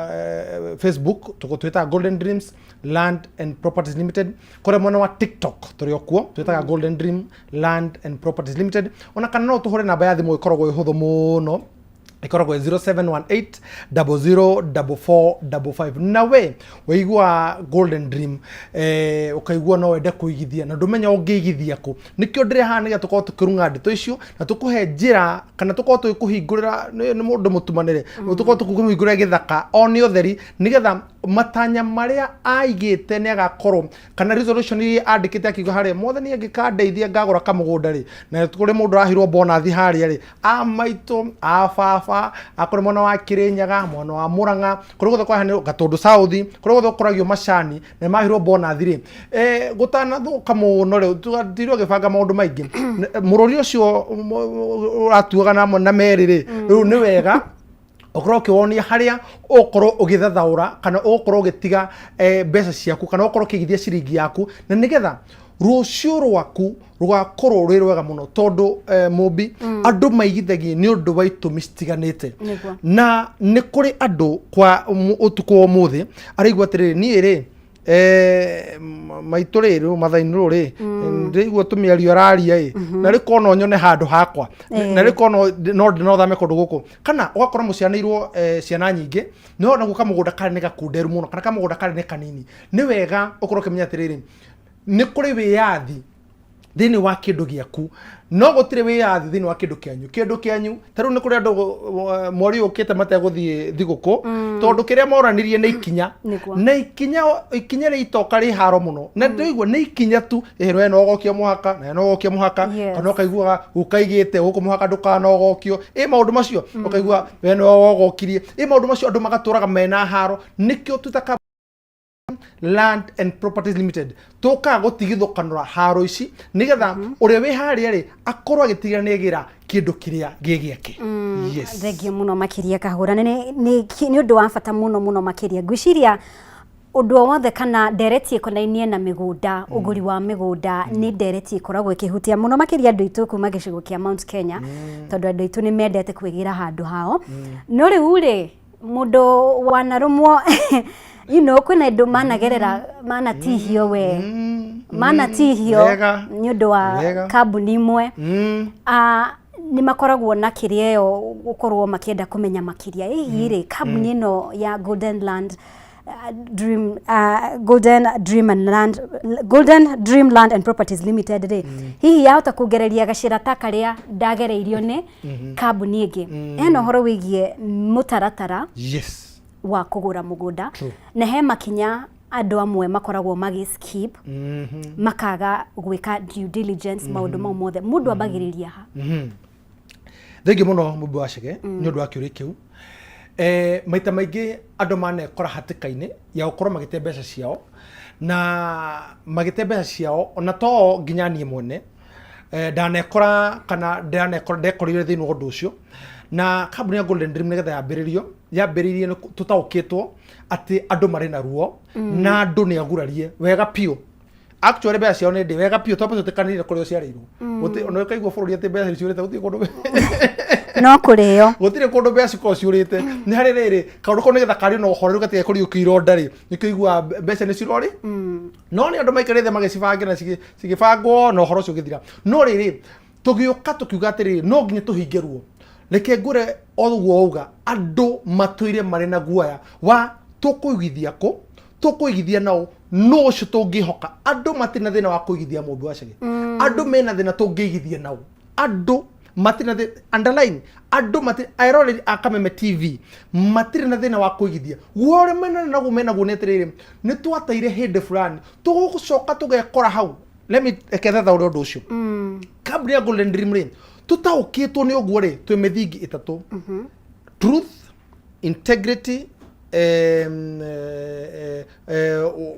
Facebook tukutwita Golden Dreams Land and Properties Limited kore mwana wa TikTok turi okuo twitaga Golden Dream Land and Properties Limited ona kana no tuhure namba ya thimu ikoragwo ihuthu muno ikoragwo 0718 004455 nawe waigua Golden Dream ukaigua no wende kuigithia na ndumenya ungiigithia ku nikio ndire ha niga tukorwo tukirunga ndito icio na tukuhe njira kana tukorwo tukuhingurira ni mundu mutumanire tukorwo tukuhingurira githaka oni otheri nigetha matanya maria aigite ni agakorwo kana resolution iri andikite akiuga haria mothe ni angikandeithia ngagura kamugunda ri na tukuri mundu rahirwo bonus haria ri a maito a fafa akore mwana wa Kirinyaga mwana wa Muranga kuri guthe kwa hani Gatundu South kuri guthe kuragio Macani na mahirwo bonus ri gutana thuka muno ri tugatirwo gibanga maundu maingi murori ucio uratuaga na meri ri riu ni wega okorwo ukiwonia haria okorwo ugithathaura kana okorwo ugitiga mbeca ciaku kana okorwo ukigithia ciringi yaku na nigetha rucio rwaku rugakorwo rwiri wega muno tondu Mobi andu maigithagie ni undu wa itumi citiganite na ni kuri andu kwa utuko wa muthi araigwa atiriri ni ri maituriru mathainuru ri ndigwo tumiario araria na rikono nyone handu hakwa na rikono no thame kundu guku kana ugakora mucianirwo ciana nyingi no na guka mugunda kari ni gakunderu muno kana kamugunda kari ni kanini ni wega ukorwo kimenya atiriri ni kuri wiyathi thini wa kindu giaku no gutire wiyathi thini wa kindu kianyu taru ni kuri andu mwari ukite mateguthie thiguku tondu kiria moranirie ni ikinya na ikinya ri itoka ri haro muno na ndigwa ni ikinya tu ehero eno gokia muhaka na eno gokia muhaka kana ukaigua ukaigite guku muhaka ndukanogokio maundu macio ukaigua eno gokirie maundu macio andu magaturaga mena haro nikio tutaka Land and Properties Limited toka gutigithukanura haro ici nigetha uria wi haria ri akorwo agitigira negira kindu kiria gigiake yes thengi muno makiria Kahura ni undu wa bata muno makiria ngwiciria undu wothe kana ndereti ikonainie na migunda uguri wa migunda ni ndereti ikoragwo ikihutia muno makiria andu itu kuma gicigo kia Mount Kenya tondu andu itu ni mendete kwigira handu hao no riu ri mundu wanarumwo kwina indu managerera manatihio we manatihio ni undu wa kambuni imwe ni makoragwo na kiria yo gukorwo makienda kumenya makiria hihi ri kambuni ino ya Golden Dream Land and Properties Limited ri hihi yahota kugereria gacira ta karia ndagereirio ni kambuni ingi eno horo wigie mutaratara wa kugura mugunda na he makinya andu amwe makoragwo skip makaga gwika due diligence maundu mau mothe mundu ambagiriria ha thengi muno Mubi wacege ni undu wa kiuri kiu maita maingĩ andũ manekora hatĩka-inĩ ya gũkorwo magĩte mbeca ciao na magĩte mbeca ciao ona to nginya niĩ mwene ndanekora kana ndekorire thĩinĩ wa ũndũ ũcio na kambuni ya Golden Dream nĩgetha yambĩrĩirie tũtaũkĩtwo atĩ andũ marĩ na ruo na andũ nĩ agurarie wega piũ actually mbeca ciao nĩ ndĩ wega piũ tondũ tũtikanĩire kũrĩa ciarĩirwo ona ũkaigua bũrũri atĩ mbeca ciũrĩte gũtirĩ kũndũ no kũrĩo gũtirĩ kũndũ mbeca cikorwo ciũrĩte nĩ harĩ rĩrĩ kaũndũ kau nĩgetha karĩ na ũhoreru gatiga kũriũkio ironda rĩ nĩkĩigua mbeca nĩ cirori no nĩ andũ maikarĩte magĩcibange na cigĩbangwo na ũhoro ũcio ũgĩthira no rĩrĩ tũgĩũka tũkiuga atĩrĩrĩ no nginya tũhingĩrwo reke ngũre oguo uga andũ matũire marĩ na guoya wa tũkũigithia kũ tũkũigithia nao no ũcio tũngĩhoka andũ matirĩ na thĩna wa kũigithia mũndũ wacage andũ mena thĩna tũngĩigithia nao andũ matirĩ na underline andũ matirĩ irony akameme TV matirĩ na thĩna wa kũigithia guore mena naguo nĩ atĩrĩrĩ nĩ twataire hĩndĩ fulani tũgũcoka tũgekora hau let me eketha ũndũ ũcio kambuni ya Golden Dream rĩ tũtaũkĩtwo nĩ ũguo rĩ twĩ mĩthingi ĩtatũ truth integrity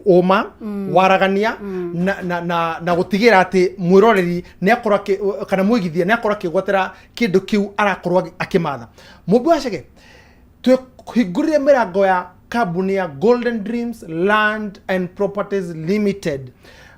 ũma waragania na gũtigĩra atĩ mwĩroreri nĩ akorwo kana mwĩgithia nĩ akorwo akĩgwatĩra kĩndũ kĩu arakorwo akĩmatha mũmbi wacege twĩhingũrire mĩrango ya kambuni ya Golden Dreams Land and Properties Limited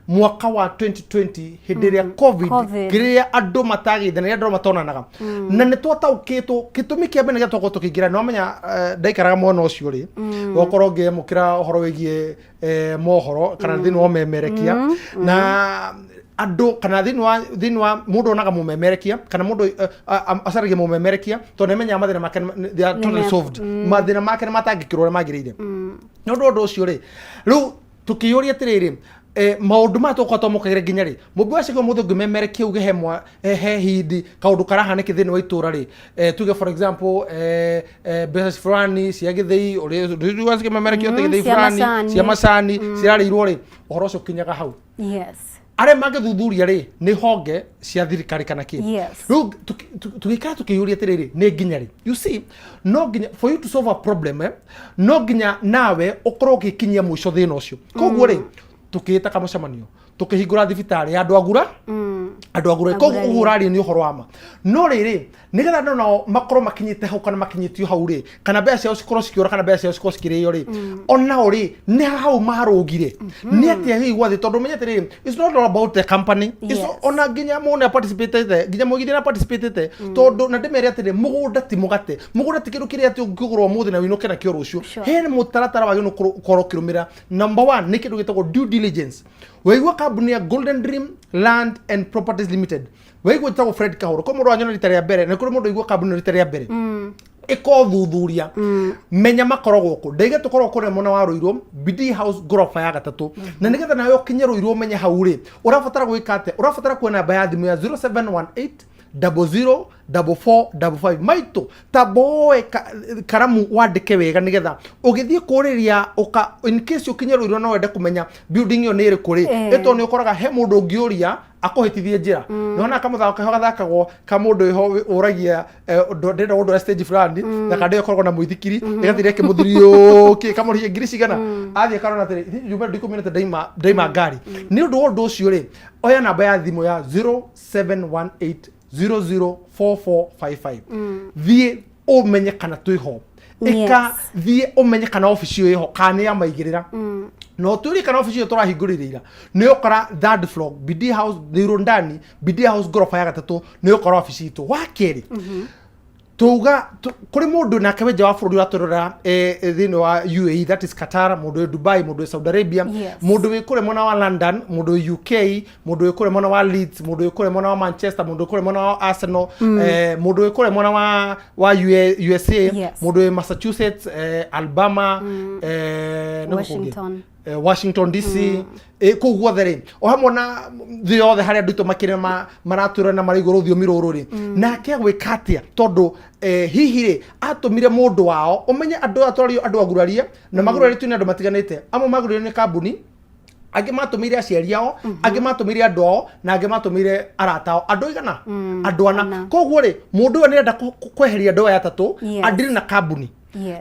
mwaka wa 2020 hĩndĩ ĩrĩa covid kĩrĩa andũ matagĩithana andũ matonanaga na nĩ twataũkĩtwo gĩtũmi kĩa mbere gĩatũkorwo tũkĩingĩra no menya ndaikaraga mwena ũcio rĩ gũkorwo ngĩamũkĩra ũhoro wĩgiĩ mohoro kana thĩinĩ wa memerekia na andũ kana thĩinĩ wa mũndũ onaga mũmemerekia kana mũndũ acaragia mũmemerekia tondũ nĩmenyaga mathĩna make they are totally solved mathĩna make nĩ matangĩkĩrwo ũrĩa magĩrĩire nĩ ũndũ ũcio rĩ rĩu tũkĩyũria atĩrĩrĩ maũndũ ma tũkorwo twamũkagĩra nginya rĩ mũmbi wacigwo mũndũ ngĩmemerekia uge he hindi kaũndũ karahanĩke thĩinĩ wa itũra rĩ tuge for example mbeca fulani cia gĩthĩi ũrĩa cikĩmemerekio atĩ gĩthĩi fulani cia macani cirarĩirwo rĩ ũhoro ũcio ũkinyaga hau arĩa mangĩthuthuria rĩ nĩ honge cia thirikari kana kĩ rĩu tũgĩikara tũkĩyũria atĩrĩrĩ nĩ nginya rĩ you see no nginya for you to solve a problem no nginya nawe ũkorwo ũgĩkinyia mũico thĩna ũcio koguo rĩ tukĩĩta kamũcemanio tukĩhingũra thibitarĩ ya andũ agura koguo ũrarĩ nĩ ũhoro wa ma no rĩrĩ nĩgetha andũ nao makorwo makinyĩte hau kana makinyĩtio hau rĩ kana mbeca ciao cikorwo cikĩũra kana mbeca ciao cikorwo cikĩrĩo rĩ onao rĩ nĩ hau marũgire nĩ atĩa hihi gwathĩ tondũ menye atĩrĩrĩ it's not all about the company ona nginya mũndũ participate nginya mũgithia na participate tondũ na ndĩmere atĩrĩ mũgũnda ti mũgate mũgũnda ti kĩndũ kĩrĩa atĩ ũngĩgũrwo mũthĩ na wĩinũke nakĩo rũciũ hena mũtaratara wagĩrĩirwo gũkorwo ũkĩrũmĩrĩra number 1 nĩ kĩndũ gĩtagwo due diligence waigua kambuni ya Golden Dream Land and Properties Limited waigua gĩtagwo Fred Kahũrũ kwa mũndũ wanyona rita rĩa mbere na kũrĩ mũndũ waigua kambuni rita rĩa mbere ĩko thuthuria menya makoragwo kũ ndaiga tũkorwo kũrĩa mwena wa Rũirũ BD House gorofa ya gatatũ na nĩgetha nawe ũkinye Rũirũ ũmenye hau rĩ ũrabatara gwĩka atĩa ũrabatara kuona namba ya thimũ ya 0718 004455 maito taboe karamu wandike wega nigetha ugithie kuriria uka in case ukinye Rũirũ no wende kumenya building yo nĩ ĩrĩkũ rĩ eto nĩ ũkoraga he mũndũ ũngĩũria akohitithie njĩra nona kamuthaka gathakagwo ka mũndũ iho ũragia ndenda ũndũ stage fulani na kande ũkoragwo na mũithikiri ĩgathire kĩmũthirio kamũrie ngiri cigana athiĩ karona atĩrĩ jumbe ndikumenete daima ngari nĩ ũndũ ũndũ ũcio rĩ oya namba ya thimũ ya 0718 004455 thiĩ ũmenye kana twĩho eka thiĩ ũmenye kana ofici ĩyo ĩho kana ya maigĩrĩra no tũrĩ kana ofici ĩyo tũrahingũrĩra ira nĩ ũkora third floor BD House thĩirũ ndani BD House gorofa ya gatatũ nĩ ũkora ofici itũ wa kerĩ tuga kuri mundu nake wenja wa bũrũri watorora thĩinĩ wa UAE that is Qatar mundu wa Dubai mundu wa Saudi Arabia mundu wĩ kũrĩa mwena wa London mundu wa UK mundu wĩ kũrĩa mwena wa Leeds mundu wĩ kũrĩa mwena wa Manchester mundu wĩ kũrĩa mwena wa Arsenal mundu wĩ kũrĩa mwena wa USA mundu wĩ Massachusetts Alabama Washington DC kũu guothe rĩ o hamwe na thĩ yothe harĩa andũ aitũ makĩrĩa maratũra na marĩ igũrũ rũthiomi rũrũ rĩ nake gwĩka atĩa tondũ hihi rĩ atũmire mũndũ wao ũmenye andũ atwario andũ agurarie na magurarie tu nĩ andũ matiganĩte amwe magurarie nĩ kambuni angĩ matũmĩire aciari ao angĩ matũmĩire andũ ao na angĩ matũmĩire arata ao andũ igana andũ ana koguo rĩ mũndũ ũyũ nĩrenda kweheria andũ aya atatũ andire na kambuni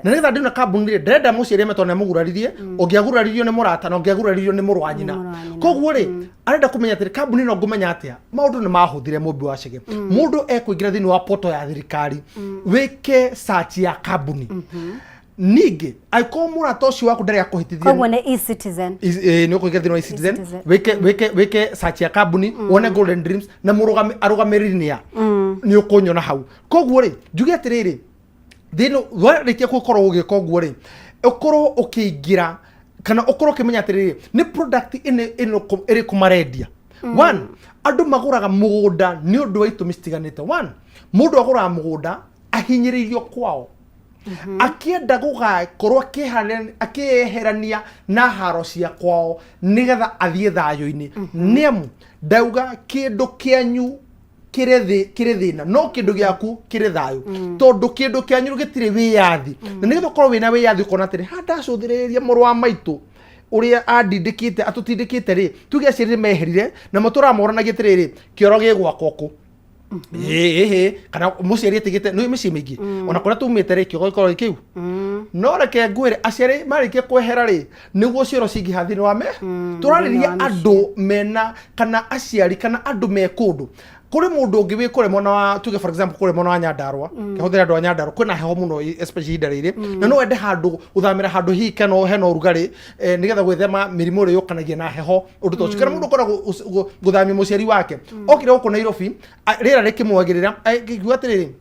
na nĩgetha ndĩ na kambuni rĩ ndĩrenda mũciari metona mũguraririe ũngĩaguraririo nĩ mũrata na ũngĩaguraririo nĩ mũrũ wa nyina koguo rĩ arenda kũmenya atĩ kambuni no ngũmenya atĩa maũndũ nĩ mahũthire mũmbi wa Chege mũndũ ekũingĩra thĩinĩ wa poto ya thirikari wĩke search ya kambuni ningĩ aiko mũrata ũcio waku ndarĩ akũhĩtithia koguo nĩ e-citizen nĩ ũkũingĩra thĩinĩ wa e-citizen wĩke search ya kambuni wone Golden Dreams na arũgamĩrĩri nĩ nĩ ũkũnyona hau koguo rĩ njuge atĩrĩrĩ thĩinĩ warĩkia gũkorwo ũgĩka ũguo rĩ ũkorwo ũkĩingĩra kana ũkorwo ũkĩmenya atĩrĩrĩ nĩ product ĩrĩkũ marendia one andũ magũraga mũgũnda nĩ ũndũ wa itũmi citiganĩte one mũndũ agũraga mũgũnda ahinyĩrĩirio kwao akienda gũgakorwo akĩeherania na haro cia kwao nĩgetha athiĩ thayũ-inĩ nĩamu ndauga kĩndũ kĩanyu kĩrĩ thĩna no kĩndũ gĩaku kĩrĩ thayũ tondũ kĩndũ kĩanyu gĩtirĩ wĩyathi na nĩgetha ũkorwo wĩna wĩyathi ũkona atĩrĩ ndacũthĩrĩria mũrũ wa maitũ ũrĩa andindĩkĩte atũtindĩkĩte rĩ tuge aciari meherire na matũramoranagia atĩrĩrĩ kĩoro gĩgwakwo kũ kana mũciari atigĩte nĩ mĩciĩ mĩingĩ ona kũrĩa tumĩte rĩ kĩoro gĩkorwo kĩu no reke ngwĩre aciari marĩkia kwehera rĩ nĩguo cioro cingĩha thĩinĩ wa tũrarĩria andũ mena kana aciari kana andũ me kũndũ kuri mundu ungi wi kure mwana wa tuge for example kure mwana wa Nyandarua kehuthira andu a Nyandarua kwina heho muno especially ndarire na no ende handu uthamira handu hi kana hena urugari nigetha gwithema mirimo ri yukanagia na heho undu to cikara mundu ukora guthamia muciari wake okire guku Nairobi rira rikimwagirira ngigua atiriri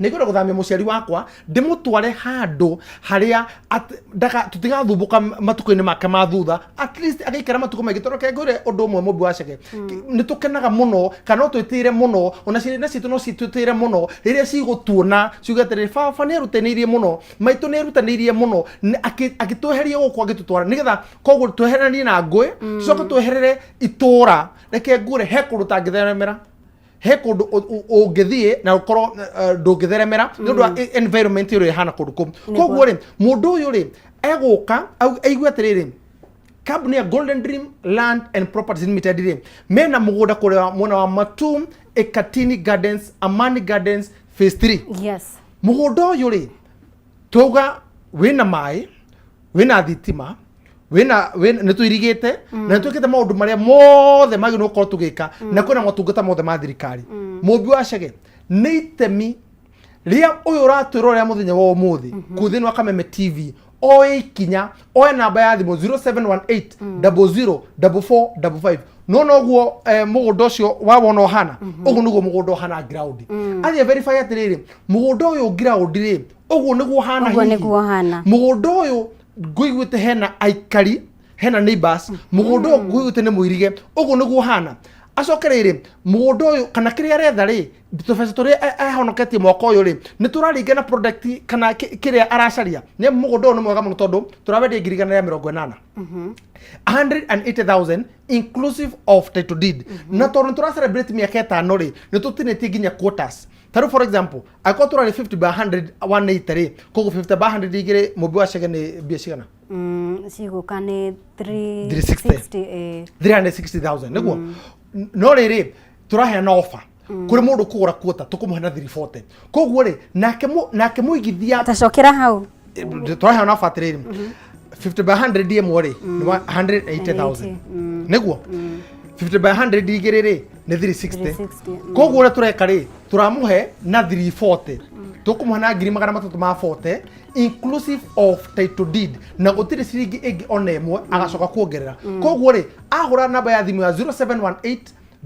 nĩgũra gũthamia mũciari wakwa ndĩmũtware handũ harĩa tutigathumbuka matukũ-inĩ make ma thutha at least agaikara matukũ maingĩ tondũ ngwĩre ũndũ ũmwe mũmbi wa Chege nĩtũkenaga mũno kana twĩtĩire mũno ona ciana citũ no citwĩtĩire mũno rĩrĩa cigũtuona ciuge atĩrĩrĩ baba nĩerutanĩirie mũno maitũ nĩerutanĩirie mũno agĩtweheria gũkũ agĩtũtwara nĩgetha koguo tweheranie na ngũĩ coke tweherere itũra reke ngwĩre he kũndũ tangĩtheremera he kundu ũngĩthiĩ na ũkorwo ndũngĩtheremera nĩ ũndũ wa environment ĩrĩa ĩhana kũndũ kũu koguo rĩ mũndũ ũyũ rĩ egũka aigue atĩrĩrĩ kambuni ya Golden Dream Land and Properties Limited rĩ mena mũgũnda kũrĩa mwena wa Matum Ekatini Gardens Amani Gardens phase 3 yes mũgũnda ũyũ rĩ tuga wĩna maĩ wĩna thitima nĩtũirigĩte na nĩtwĩkĩte maũndũ marĩa mothe magĩ no korwo tũgĩka na kwĩna motungata mothe ma thirikari mũmbi wa Chege nĩ itemi rĩa ũyũ ũratwĩra ũrĩa mũthenya wa ũmũthĩ kũ thĩinĩ wa Kameme TV oe ikinya oe namba ya thimũ 0718 004455 no noguo mũgũnda ũcio wawona ũhana ũguo nĩguo mũgũnda ũhana ground athiĩ verify atĩrĩrĩ mũgũnda ũyũ ground rĩ ũguo nĩguo ũhana hihi mũgũnda ũyũ ngũiguĩte hena aikari hena neighbors mũgũnda ũyũ ngũiguĩte nĩ mũirige ũguo nĩguo hana acoke rĩrĩ mũgũnda ũyũ kana kĩrĩa aretha rĩ tũbeca tũrĩa ahonoketie mwaka ũyũ rĩ nĩ tũraringa na product kana kĩrĩa aracaria nĩ mũgũnda ũyũ nĩ mwega mũno tondũ tũrawendia ngiri igana rĩa 80 180,000 inclusive of title deed na tondũ nĩ tũra celebrate mĩaka 5 rĩ nĩ tũtinĩtie nginya quotas taru for example akorwo tũrarĩ 50 by 100 180 rĩ koguo 50 by 100 igĩrĩ mũmbi wa Chege nĩ mbia cigana cigũka nĩ 360,000 nĩguo no rĩrĩ tũraheana offer kuri mundu kugura quota tukumuhe na 340 koguo ri nake muigithia atacokera hau turaheana offer atiriri 50 by 100 imwe ri 180,000 nĩguo 50 by 100 igiriri ni 360 koguo ri tureka ri turamuhe na 340 tukumuhe na 340 inclusive of title deed na gutiri ciringi ingi ona imwe agacoka kuongerera koguo ri agura namba ya thimu ya 0718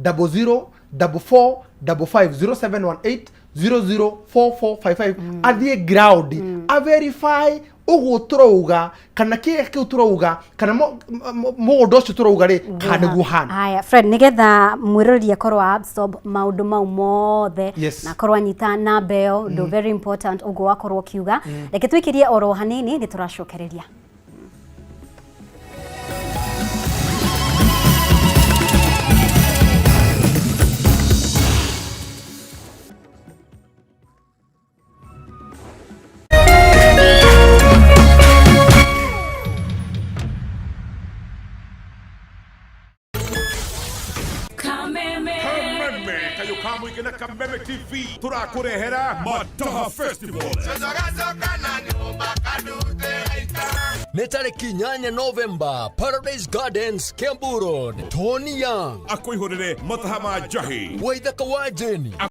004455 0718 athie ground a verify ugu turauga kana kiu turauga kana mũgũnda ũcio turauga ri kana nĩguo hana haya Fred nigetha mwĩroreri akorwo absorb maũndũ mau mothe na akorwo anyita namba ĩyo ndo very important uguo wakorwo kiuga reke twĩkĩrie oro hanini nĩtũracokereria TV turakurehera Mataha Festival. Nĩ tarĩki 8 November, Paradise Gardens, Kiambu Road. Tony Young akwĩhũrĩre Mataha ma Njahi, Waithaka wa Jeni